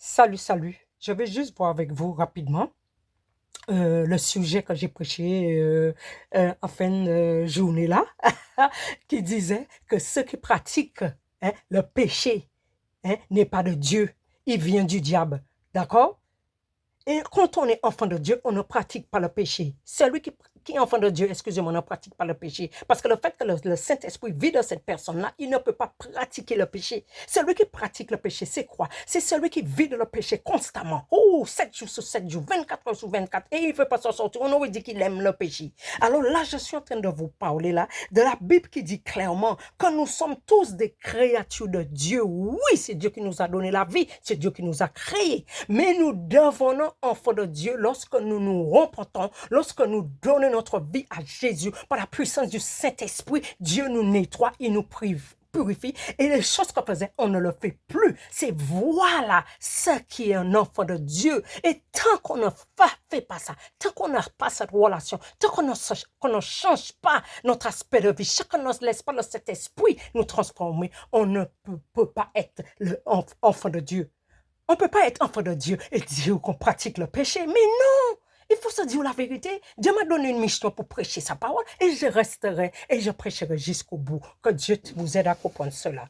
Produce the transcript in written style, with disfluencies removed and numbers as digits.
Salut, salut. Je vais juste voir avec vous rapidement le sujet que j'ai prêché en fin de journée là, qui disait que ceux qui pratiquent le péché n'est pas de Dieu, il vient du diable. D'accord? Et quand on est enfant de Dieu, on ne pratique pas le péché. Celui qui est enfant de Dieu, excusez-moi, ne pratique pas le péché. Parce que le fait que le Saint-Esprit vit dans cette personne-là, il ne peut pas pratiquer le péché. Celui qui pratique le péché, c'est quoi? C'est celui qui vit dans le péché constamment. Oh, 7 jours sur 7 jours, 24 heures sur 24. Et il ne veut pas s'en sortir. On aurait dit qu'il aime le péché. Alors là, je suis en train de vous parler là de la Bible qui dit clairement que nous sommes tous des créatures de Dieu. Oui, c'est Dieu qui nous a donné la vie. C'est Dieu qui nous a créés. Mais nous devenons enfants de Dieu lorsque nous nous repentons, lorsque nous donnons notre vie à Jésus par la puissance du Saint-Esprit. Dieu nous nettoie, il nous purifie et les choses qu'on faisait, on ne le fait plus. C'est voilà ce qui est un enfant de Dieu. Et tant qu'on ne fait pas ça, tant qu'on n'a pas cette relation, tant qu'on ne change pas notre aspect de vie, chacun ne laisse pas cet esprit nous transformer, on ne peut pas être l'enfant de Dieu. On ne peut pas être enfant de Dieu et dire qu'on pratique le péché. Mais non! Il faut se dire la vérité. Dieu m'a donné une mission pour prêcher sa parole et je resterai et je prêcherai jusqu'au bout. Que Dieu vous aide à comprendre cela.